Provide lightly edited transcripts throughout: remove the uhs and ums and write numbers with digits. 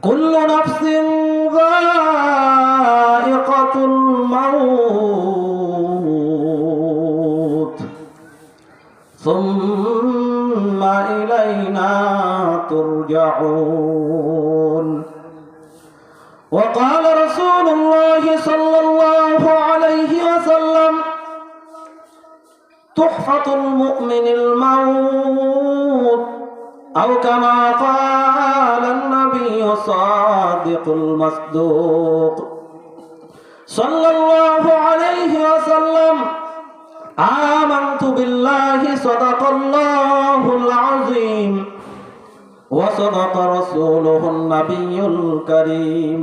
কুল্লু নাফসিন যায়িকাতুল মাউত সুম্মা ইলাইনা তুরজাউন। وقال رسول الله صلى الله عليه وسلم تحفة المؤمن الموت أو كما قال النبي الصادق المصدوق صلى الله عليه وسلم آمنت بالله صدق الله العظيم وصدق رسوله النبي الكريم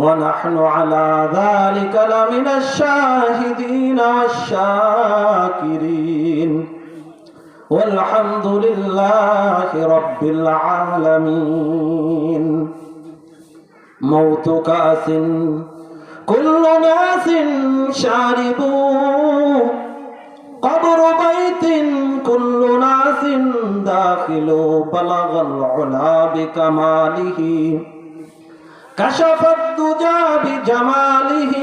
ونحن على ذلك لمن الشاهدين والشاكرين والحمد لله رب العالمين. موت كأس كل ناس شاربوه قبر بيت كل ناس داخل بلغ العلا بكماله كشف الدجى بجماله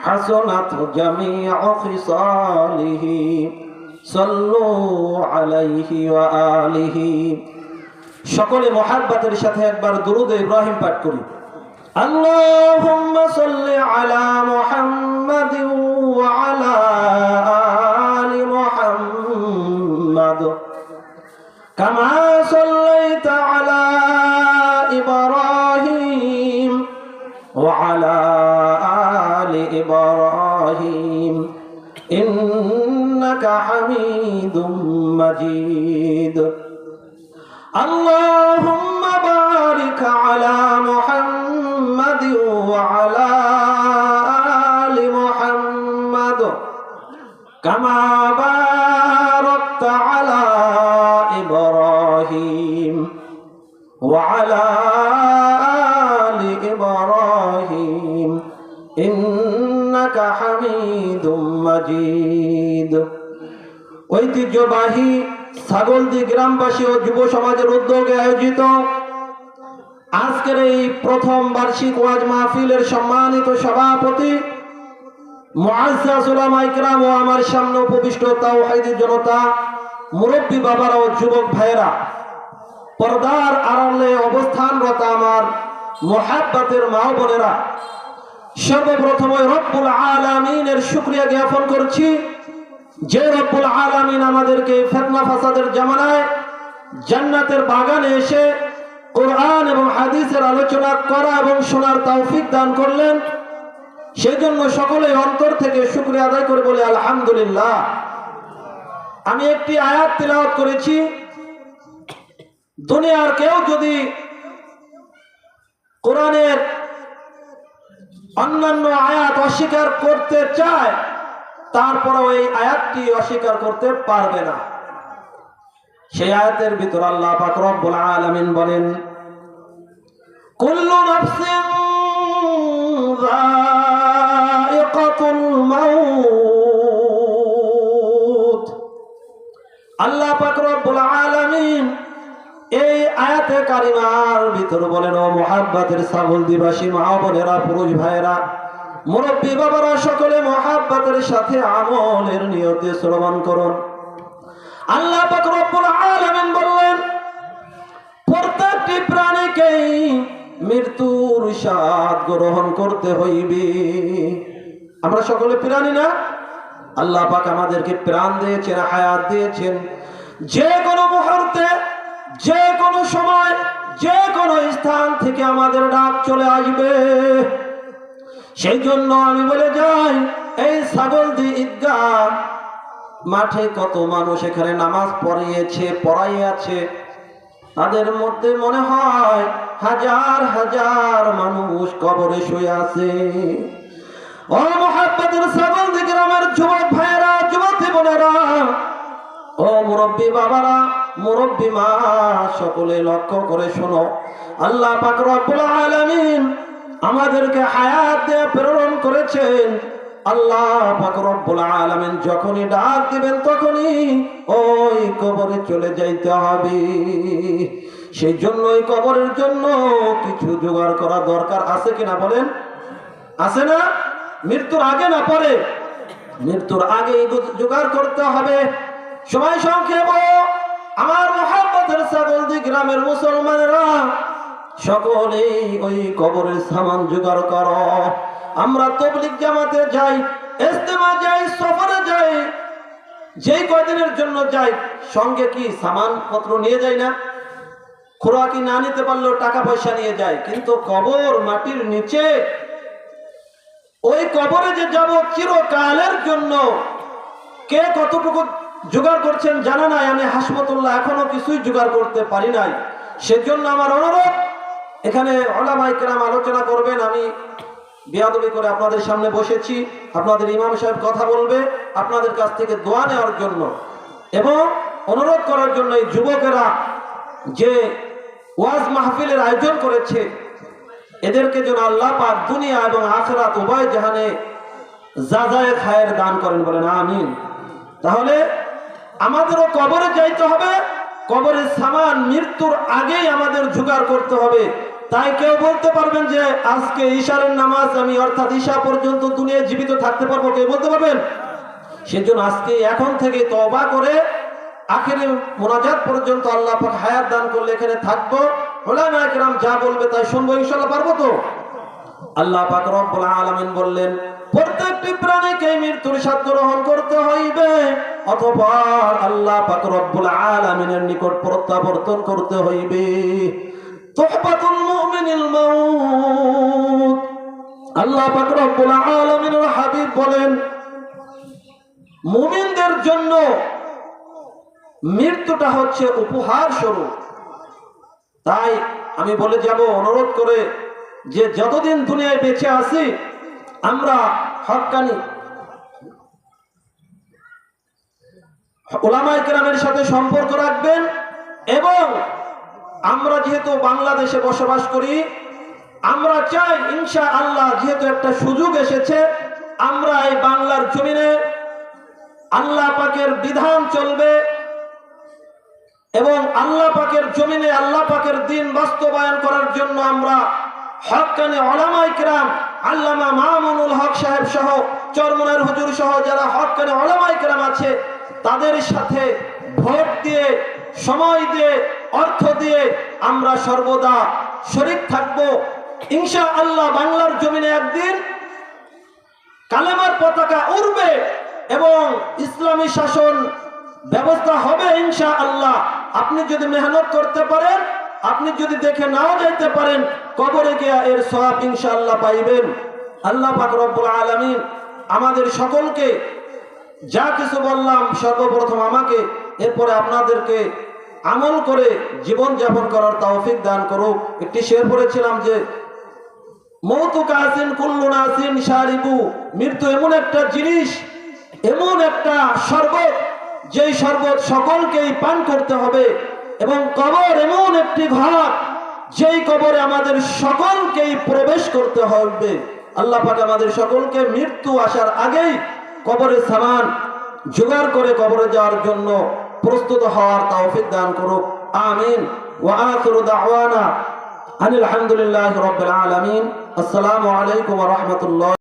حسنت جميع خصاله صلوا عليه وآله. সকলে মুহাব্বতের সাথে একবার দুরূদ ইব্রাহিম পাঠ করি। আল্লাহুম্মা সাল্লি আলা মুহাম্মাদিন ওয়া আলা আলি মুহাম্মাদ কামা সাল্লাইতা আলা ইব্রাহিম ওয়া আলা আলি ইব্রাহিম ইন্নাকা হামিদুম মাজিদ। আল্লাহুম্মা বারিক আলা মুহাম্মাদ ওয়া আলা আলি মুহাম্মাদ কামা বারাকতা আলা ইব্রাহিম ওয়া আলা আলি ইব্রাহিম ইন্নাকা হামিদুম মাজিদ। ঐতিহ্যবাহী ছাগলদি গ্রামবাসী ও যুব সমাজের উদ্যোগে আয়োজিত আজকের এই প্রথম বার্ষিক ওয়াজ মাহফিলের সম্মানিত সভাপতি মুআজ্জাজ উলামায়ে কিরাম ও আমার সামনে উপবিষ্ট তাওহীদি জনতা, মুরব্বী বাবারা ও যুবক ভাইয়েরা, পর্দার আড়ালে অবস্থানরত আমার মুহাব্বতের মা বোনেরা, সর্বপ্রথম ওই রব্বুল আলামিনের শুকরিয়া জ্ঞাপন করছি যে রব্বুল আলামিন আমাদেরকে ফিতনা ফাসাদের জামানায় জান্নাতের বাগানে এসে কোরআন এবং হাদিসের আলোচনা করা এবং শোনার তৌফিক দান করলেন। সেজন্য সকলে অন্তর থেকে শুকরিয়া আদায় করে বলে আলহামদুলিল্লাহ। আমি একটি আয়াত তিলাওয়াত করেছি। দুনিয়ার কেউ যদি কোরআনের অন্যান্য আয়াত অস্বীকার করতে চায়, তারপরে ওই আয়াতটি অস্বীকার করতে পারবে না। সেই আয়াতের ভিতর আল্লাহ পাক রব্বুল আলামিন বলেন, কুল্লু নাফসিন যায়িকাতুল মাউত। আল্লাহ পাক রব্বুল আলামিন এই আয়াতে কারিমার ভিতর বলেন, ও মুহাব্বতের ছাগল দিবাসী মা বোনেরা, পুরুষ ভাইয়েরা, মুরব্বী বাবারা, সকলে মুহাব্বতের সাথে আমলের নিয়তে শ্রবণ করুন। আল্লাহ পাক রব্বুল আলামিন বললেন, প্রত্যেকটি প্রাণীকেই মৃত্যুর স্বাদ গ্রহণ করতে হইবে। আমরা সকলে প্রাণী না? আল্লাহ পাক আমাদেরকে প্রাণ দিয়েছেন, হায়াত দিয়েছেন। যে কোনো মুহূর্তে, যে কোনো সময়, যে কোনো স্থান থেকে আমাদের ডাক চলে আসবে। সেই জন্য আমি বলে যাই, এই ছাগলদি ঈদগাহ মাঠে কত মানুষ এখানে নামাজ পড়াইয়াছে, তাদের মধ্যে মনে হয় হাজার হাজার মানুষ কবরে শুয়ে আছে। ও মুহাব্বতের ছাগলদি গ্রামের যুবক ভাইয়েরা, যুবতী বোনেরা, ও মুরব্বী বাবারা, মুরব্বী মা, সকলে লক্ষ্য করে শোনো। আল্লাহ পাক রব্বুল আলামিন আমাদেরকে হায়াত দিয়ে প্রেরণ করেছেন আল্লাহ পাক রব্বুল আলামিন যখনই ডাক দিবেন তখনই ওই কবরে চলে যাইতে হবে। সেই জন্য ওই কবরের জন্য কিছু জোগাড় করা দরকার আছে কিনা বলেন? আছে না? মৃত্যুর আগে না পরে? মৃত্যুর আগে জোগাড় করতে হবে। সময় সংক্ষেপ, আমার মুহাব্বতের ছাগলদি গ্রামের মুসলমানেরা সকলেই ওই কবরের সামান জোগাড় করো। আমরা তাবলীগ জামাতে যাই, ইজতেমা যাই, সফরে যাই, যেই কয়দিনের জন্য যাই সঙ্গে কি সামান পত্র নিয়ে যাই না? খোরাকি না নিতে পারলেও টাকা পয়সা নিয়ে যায়, কিন্তু কবর মাটির নিচে, ওই কবরে যে যাব চিরকালের জন্য কে কতটুকু জোগাড় করছেন জানা নাই। আমি হাসমতুল্লাহ এখনো কিছুই জোগাড় করতে পারি নাই। সেজন্য আমার অনুরোধ, এখানে উলামায়ে কেরাম আলোচনা করবেন, আমি বেয়াদবি করে আপনাদের সামনে বসেছি, আপনাদের ইমাম সাহেব কথা বলবে, আপনাদের কাছ থেকে দোয়া নেওয়ার জন্য এবং অনুরোধ করার জন্য এই যুবকেরা যে ওয়াজ মাহফিলের আয়োজন করেছে এদেরকে যেন আল্লাহ পাক দুনিয়া এবং আখিরাত উভয় জাহানে যাজায়ে খায়ের দান করেন, বলেন আমিন। তাহলে আমাদেরও কবরে যাইতে হবে, কবরের সামান মৃত্যুর আগেই আমাদের জোগাড় করতে হবে। তাই কেউ বলতে পারবেন যে আজকে ইশারের নামাজ আমি অর্থাৎ ঈশা পর্যন্ত দুনিয়ায় জীবিত থাকতে পারবো? কেউ বলতে পারবেন? সেজন্য আজকে এখন থেকে তওবা করে আখেরি মোনাজাত পর্যন্ত আল্লাহ পাক হায়াত দান করলে এখানে থাকবো, উলামায়ে কেরাম যা বলবে তাই শুনবো, ইনশাআল্লাহ পারবো তো? আল্লাহ পাক রব্বুল আলামিন বললেন প্রত্যেকটি প্রাণীকে মৃত্যুর স্বাদ গ্রহণ করতে হইবে, অতঃপর আল্লাহ পাক রব্বুল আলামিনের নিকট প্রত্যাবর্তন করতে হইবে। তুহফাতুল মুমিনিল মাউত। আল্লাহ পাক রব্বুল আলামিনের হাবিব বলেন মুমিনদের জন্য মৃত্যুটা হচ্ছে উপহার স্বরূপ। তাই আমি বলে যাব অনুরোধ করে যে যতদিন দুনিয়ায় বেঁচে আছি আমরা হক্কানি উলামায়ে কেরামের সাথে সম্পর্ক রাখবেন এবং আমরা যেহেতু বাংলাদেশে বসবাস করি, আমরা চাই ইনশাআল্লাহ যেহেতু একটা সুযোগ এসেছে আমরা এই বাংলার জমিনে আল্লাহ পাকের বিধান চলবে এবং আল্লাহ পাকের জমিনে আল্লাহ পাকের দ্বীন বাস্তবায়ন করার জন্য আমরা হক্কানি উলামায়ে কেরাম, আল্লামা মামুনুল হক সাহেব সহ চরমনার হুজুর সহ যারা হক্কানি উলামায়ে কেরাম আছে তাদের সাথে ভোট দিয়ে, সময় দিয়ে, অর্থ দিয়ে আমরা সর্বদা শরীক থাকব। ইনশাআল্লাহ বাংলার জমিনে একদিন কালেমার পতাকা উড়বে এবং ইসলামী শাসন ব্যবস্থা হবে ইনশাআল্লাহ। আপনি যদি মেহনত করতে পারেন, আপনি যদি দেখে নাও যাইতে পারেন, কবরে গিয়া এর সওয়াব ইনশাআল্লাহ পাইবেন। আল্লাহ পাক রব্বুল আলামিন আমাদের সকলকে যা কিছু বললাম সর্বপ্রথম আমাকে, এরপরে আপনাদেরকে আমল করে জীবন যাপন করার তৌফিক দান করুক। একটি শের পড়েছিলাম যে মৌতু কাসিন কুল্লু নাসিন শারিবু, মৃত্যু এমন একটা জিনিস, এমন একটা শরবত যেই শরবত সকলকেই পান করতে হবে এবং কবর এমন একটি ঘর যেই কবরে আমাদের সকলকেই প্রবেশ করতে হবে। আল্লাহ পাক আমাদের সকলকে মৃত্যু আসার আগেই কবরের সামান জোগাড় করে কবরে যাওয়ার জন্য প্রস্তুত হওয়ার তৌফিক দান করুক, আমিন। ওয়া আখিরু দাওয়ানা আনিল হামদুলিল্লাহি রাব্বিল আলামিন। আসসালামু আলাইকুম ওয়া রাহমাতুল্লাহ।